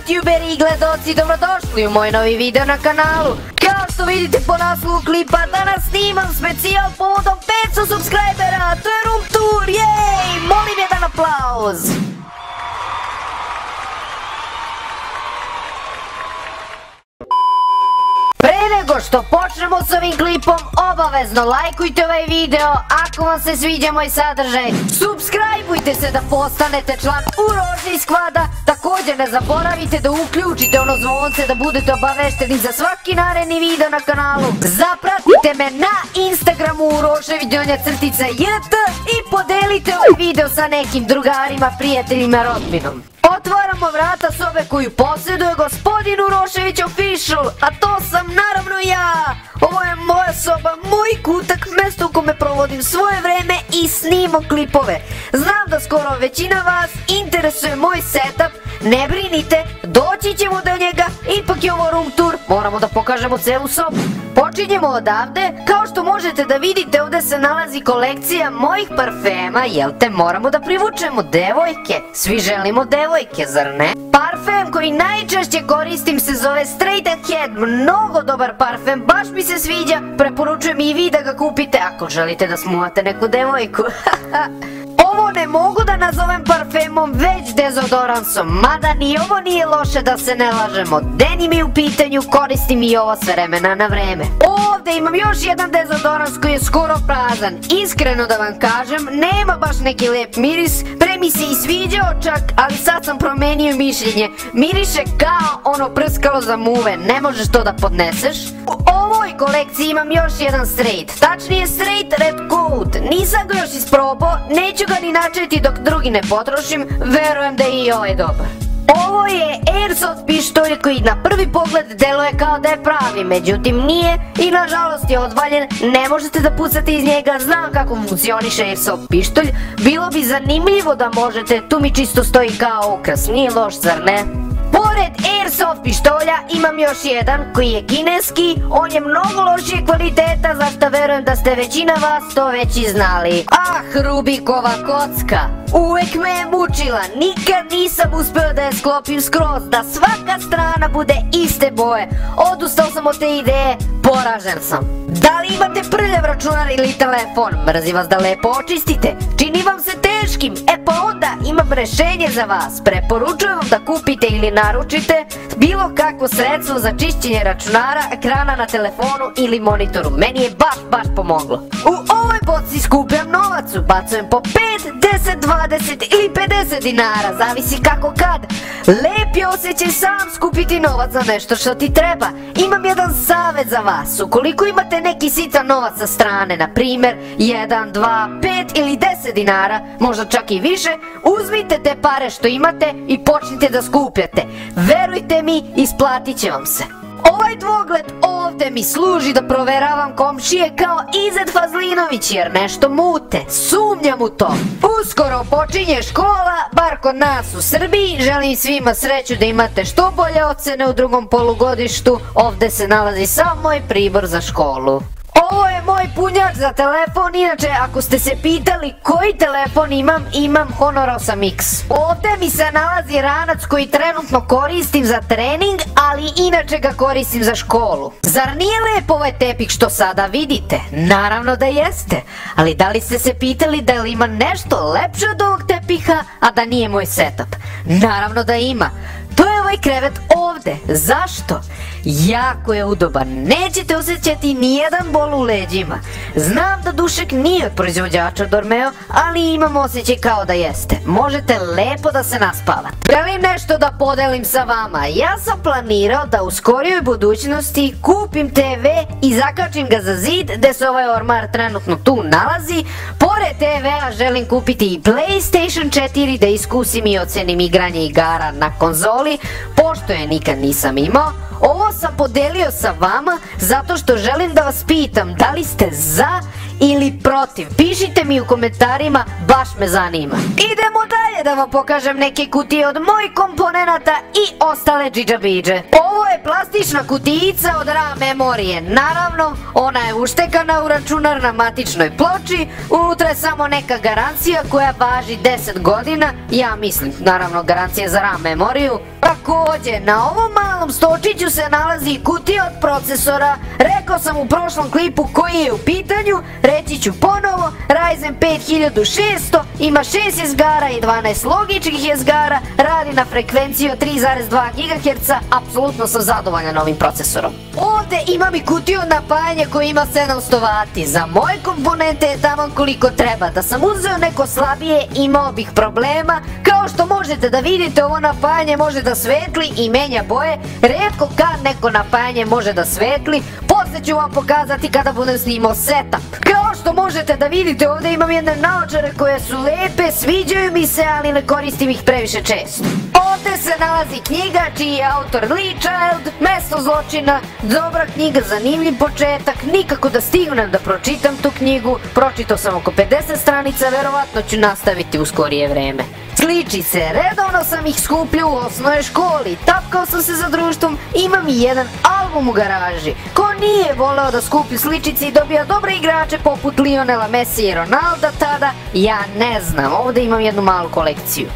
YouTuberi i gledaoci, dobrodošli u moj novi video na kanalu. Kao što vidite po naslovu klipa, danas snimam specijal povodom 500 subscribera, to je room tour, jej! Molim jedan aplauz! Pre nego što počnemo s ovim klipom, obavezno lajkujte ovaj video ako vam se sviđa moj sadržaj. Subscribeujte se da postanete član Uroši Skvada. Također ne zaboravite da uključite ono zvonce da budete obavešteni za svaki naredni video na kanalu. Zapratite me na Instagramu urošević_jt i podelite ovaj video sa nekim drugarima, prijateljima, rodbinom. Otvaramo vrata sobe koju posjeduje gospodin Urošević Official, a to sam naravno ja. Ovo je moja soba, moj kutak, mjesto u kome provodim svoje vreme i snimam klipove. Znam da skoro većina vas interesuje moj setup, ne brinite, doći ćemo do njega, ipak je ovo room tour, moramo da pokažemo celu sobu. Počinjemo odavde, kao što možete da vidite ovdje se nalazi kolekcija mojih parfema, jel te, moramo da privučemo devojke, svi želimo devojke, zar ne? Parfem koji najčešće koristim se zove Straight Ahead, mnogo dobar parfem, baš mi se sviđa, preporučujem i vi da ga kupite ako želite da smuvate neku devojku. Ovo ne mogu da nazovem parfemom, već dezodoransom, mada ni ovo nije loše, da se ne lažemo. Denim je u pitanju, koristim i ovo s vremena na vreme. Ovdje imam još jedan dezodorans koji je skoro prazan. Iskreno da vam kažem, nema baš neki lijep miris, pre mi se i sviđao čak, ali sad sam promenio mišljenje. Miriše kao ono prskalo za muve, ne možeš to da podneseš. U ovoj kolekciji imam još jedan straight, tačnije straight red coat. Nisam ga još isprobao, neću ga ni načeti dok drugi ne potrošim, verujem da je i ovaj dobar. Ovo je airsoft pištolj koji na prvi pogled deluje kao da je pravi, međutim nije i nažalost je odvaljen, ne možete da pucate iz njega, znam kako funkcioniše airsoft pištolj, bilo bi zanimljivo da možete, tu mi čisto stoji kao ukras, nije loš, zar ne? Pored airsoft pištolja imam još jedan koji je kineski, on je mnogo lošije kvaliteta, za što verujem da ste većina vas to već i znali. Ah, Rubikova kocka, uvek me je mučila, nikad nisam uspeo da je sklopim skroz, da svaka strana bude iste boje. Odustao sam od te ideje, poražen sam. Da li imate prljav računar ili telefon, mrzi vas da lepo očistite, čini vam se teškim, e pa onda imam rešenje za vas, preporučujem vam da kupite ili naručite bilo kakvo sredstvo za čišćenje računara, ekrana na telefonu ili monitoru, meni je baš pomoglo. U ovoj boci skupljam novac, ubacujem po 5, 10, 20 ili 50 dinara, zavisi kako kad. Lep je osjećaj sam skupiti novac za nešto što ti treba. Imam jedan savjet za vas, ukoliko imate neki sitan novac sa strane, na primjer 1, 2, 5 ili 10 dinara, možda čak i više, uzmite te pare što imate i počnite da skupljate. Verujte mi, isplatit će vam se. Ovaj dvogled ovdje mi služi da proveravam komšije kao Izet Fazlinović jer nešto mute, sumnjam u to. Uskoro počinje škola, bar kod nas u Srbiji, želim svima sreću da imate što bolje ocene u drugom polugodištu, ovdje se nalazi sam moj pribor za školu. Ovo je moj punjač za telefon, inače ako ste se pitali koji telefon imam, imam Honor 8X. Ovdje mi se nalazi ranac koji trenutno koristim za trening, ali inače ga koristim za školu. Zar nije lep ovaj tepih što sada vidite? Naravno da jeste, ali da li ste se pitali da li ima nešto lepše od ovog tepiha, a da nije moj setup? Naravno da ima. To je ovaj krevet ovdje. Zašto? Jako je udoban, nećete osjećati nijedan bol u leđima. Znam da dušek nije od proizvođača Dormeo, ali imam osjećaj kao da jeste. Možete lepo da se naspavate. Želim nešto da podelim sa vama. Ja sam planirao da u skorijoj budućnosti kupim TV i zakačim ga za zid gde se ovaj ormar trenutno tu nalazi. Pored TV-a želim kupiti i PlayStation 4 da iskusim i ocenim igranje igara na konzoli, pošto je nikad nisam imao. Ovo sam podelio sa vama zato što želim da vas pitam da li ste za ili protiv. Pišite mi u komentarima, baš me zanima. Idemo dalje da vam pokažem neke kutije od mojih komponenata i ostale džidžabidže. Ovo je plastična kutijica od RAM memorije. Naravno, ona je uštekana u računar na matičnoj ploči. Unutra je samo neka garancija koja važi 10 godina. Ja mislim, naravno, garancija za RAM memoriju. Također, na ovom malom stočiću se nalazi kutija od procesora. Rekao sam u prošlom klipu koji je u pitanju, reći ću ponovo. Ryzen 5600, ima 6 jezgara i 12 logičkih jezgara, radi na frekvenciji od 3,2 GHz, apsolutno sam zadovoljan ovim procesorom. Ovdje imam i kutiju od napajanja koji ima 700 W, za moje komponente je tamo koliko treba. Da sam uzeo neko slabije, imao bih problema. Kao što možete da vidite, ovo napajanje može da svetli i menja boje. Rijetko kad neko napajanje može da svetli, poslije ću vam pokazati kada budem snimao setup. Kao što možete da vidite, ovdje imam jedne naočare koje su lepe, sviđaju mi se, ali ne koristim ih previše često. Ovdje se nalazi knjiga čiji je autor Lee Child, Mesto zločina, dobra knjiga, zanimljiv početak, nikako da stignem da pročitam tu knjigu, pročitao sam oko 50 stranica, verovatno ću nastaviti u skorije vreme. Sličice, redovno sam ih skupljao u osnovnoj školi, tapkao sam se za društvom, imam i jedan album u garaži. Ko nije voleo da skupi sličice i dobija dobre igrače poput Lionela Messi i Ronalda tada, ja ne znam, ovdje imam jednu malu kolekciju.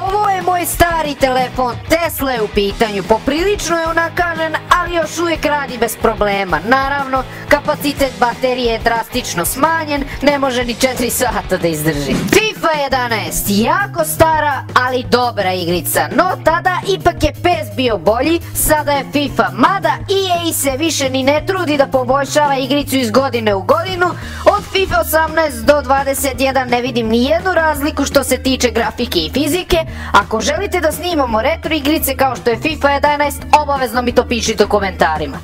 Ovo je moj stari telefon, Tesla je u pitanju, poprilično je unakažen, ali još uvijek radi bez problema. Naravno, kapacitet baterije je drastično smanjen, ne može ni 4 sata da izdrži. FIFA 11, jako stara, ali dobra igrica, no tada ipak je PES bio bolji, sada je FIFA, mada EA se više ni ne trudi da poboljšava igricu iz godine u godinu. Od FIFA 18 do 21 ne vidim ni jednu razliku što se tiče grafike i fizike. Ako želite da snimamo retro igrice kao što je FIFA 11, obavezno mi to pišite u komentarima.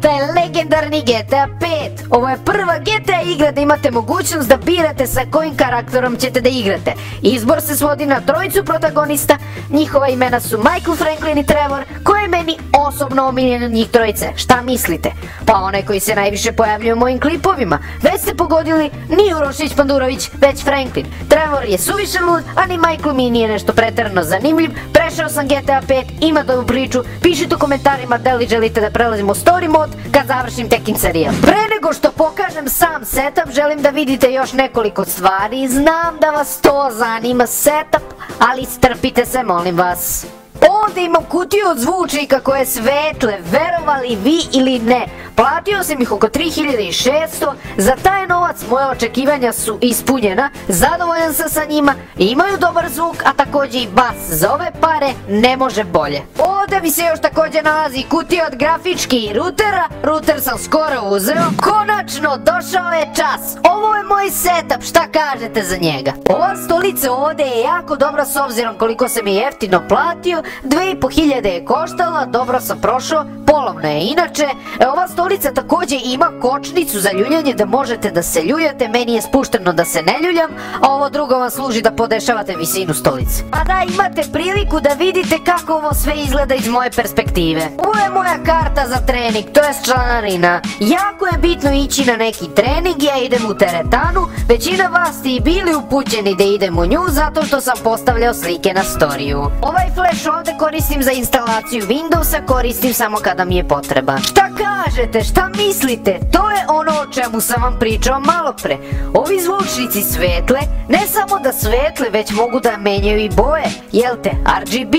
Taj legendarni GTA 5. Ovo je prva GTA igra da imate mogućnost da birate sa kojim karakterom ćete da igrate. Izbor se svodi na trojicu protagonista, njihova imena su Michael, Franklin i Trevor, koje je meni osobno omiljen od njih trojice. Šta mislite? Pa onaj koji se najviše pojavljuje u mojim klipovima. Već ste pogodili, nije Urošić Pandurović, već Franklin. Trevor je suviše lud, a ni Michael mi nije nešto pretjerano zanimljiv. Prešao sam GTA 5, ima dobru priču, pišite u komentarima da li želite da prelazimo story mod kad završim Tekken serijal. Pre nego što pokažem sam setup, želim da vidite još nekoliko stvari. Znam da vas to zanima, setup, ali strpite se, molim vas. Ovdje imam kutiju od zvučnika koje svetle, verovali vi ili ne. Platio sam ih oko 3600, za taj novac moje očekivanja su ispunjena, zadovoljan sam sa njima, imaju dobar zvuk, a također i bas, za ove pare ne može bolje. Ovdje mi se još također nalazi kutija od grafičkih rutera, ruter sam skoro uzeo, konačno došao je čas, ovo je moj setup, šta kažete za njega? Ova stolica ovdje je jako dobra s obzirom koliko sam je jeftino platio, 2500 je koštala, dobro sam prošao, polovna je inače. Ova stolica također ima kočnicu za ljuljanje da možete da se ljuljate, meni je spušteno da se ne ljuljam, a ovo drugo vam služi da podešavate visinu stolice. Pa da imate priliku da vidite kako ovo sve izgleda iz moje perspektive. Ovo je moja karta za trening, to je članarina. Jako je bitno ići na neki trening, ja idem u teretanu, većina vas ste i bili upućeni da idem u nju zato što sam postavljao slike na storiju. Ovaj flash ovdje koristim za instalaciju Windowsa, koristim samo kada mi je potreba. Šta kažete, šta mislite? To je ono o čemu sam vam pričao malo pre. Ovi zvučnici svetle, ne samo da svetle, već mogu da menjaju i boje, jel te, RGB.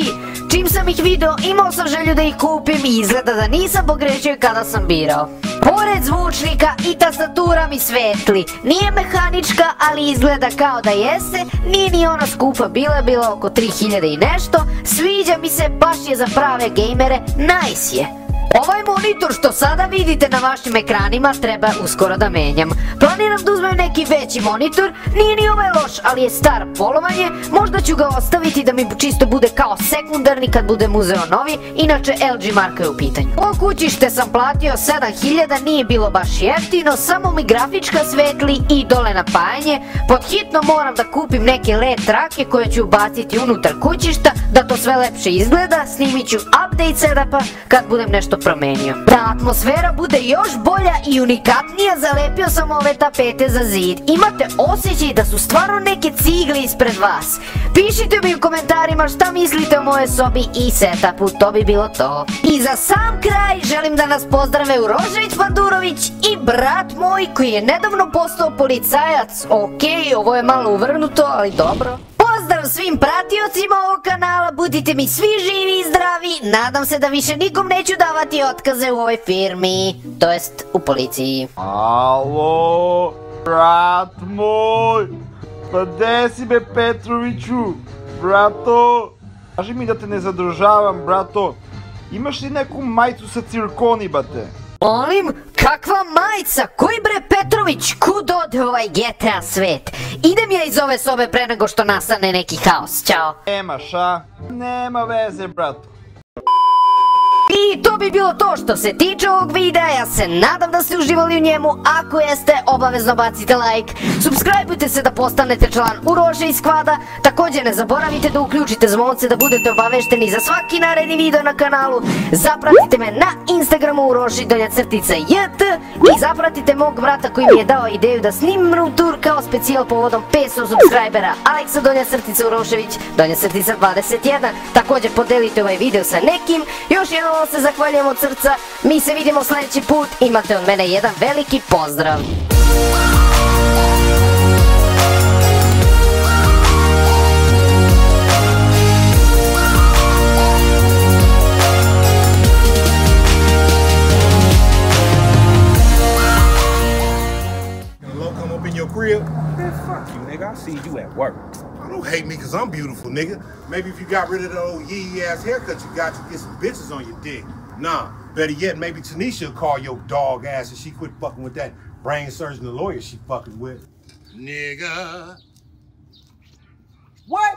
Čim sam ih video, imao sam želju da ih kupim i izgleda da nisam pogrešio kada sam birao. Pored zvučnika i tastatura mi svetli, nije mehanička, ali izgleda kao da jeste, nije ni ona skupa, bila oko 3000 i nešto, sviđa mi se, baš je za prave gejmere, nice je. Ovaj monitor što sada vidite na vašim ekranima treba uskoro da menjam. Planiram da uzmem neki veći monitor, nije ni ovaj loš, ali je star, polovanje, možda ću ga ostaviti da mi čisto bude kao sekundarni kad budem uzeo novi, inače LG marka je u pitanju. O kućište sam platio 7000, nije bilo baš jeftino, samo mi grafička svetli i dole napajanje, pod hitno moram da kupim neke LED trake koje ću ubaciti unutar kućišta, da to sve lepše izgleda, snimit ću update setupa kad budem nešto promenio. Da atmosfera bude još bolja i unikatnija, zalepio sam ove tapete za zid. Imate osjećaj da su stvarno neke cigle ispred vas. Pišite mi u komentarima šta mislite o moje sobi i setupu, to bi bilo to. I za sam kraj želim da nas pozdrave Urošević Pandurović i brat moj koji je nedavno postao policajac. Okej, ovo je malo uvrnuto, ali dobro. Pozdrav svim pratiocima ovog kanala, budite mi svi živi i zdravi, nadam se da više nikom neću davati otkaze u ovoj firmi, to jest u policiji. Alo, brat moj, pa gde si be Petroviću, brato? Kaži mi da te ne zadržavam, brato, imaš li neku majicu sa cirkoni, bate? Molim, kakva majica? Koji bre Petrović? Kud ode ovaj GTA svet? Idem ja iz ove sobe pre nego što nastane neki haos, ćao. Nemaš, a? Nema veze, brato. I to bi bilo to što se tiče ovog videa, ja se nadam da ste uživali u njemu, ako jeste obavezno bacite like, subscribeujte se da postanete član Uroše i Skvada, također ne zaboravite da uključite zvonce da budete obavešteni za svaki naredni video na kanalu, zapratite me na Instagramu Uroši_JT i zapratite mog brata koji mi je dao ideju da snimim room tour kao specijal povodom 500 subscribera, Aleksa_Urošević, _21, također podelite ovaj video sa nekim, još jednom vam se zahvaljujem od srca, mi se vidimo sljedeći put, imate od mene jedan veliki pozdrav. Come up in your crib? Man, fuck you, nigga. I see you at work. Don't hate me because I'm beautiful, nigga. Maybe if you got rid of that old yee-ass haircut you got, you get some bitches on your dick. Nah, better yet, maybe Tanisha will call your dog ass and she quit fucking with that brain surgeon the lawyer she fucking with. Nigga. What?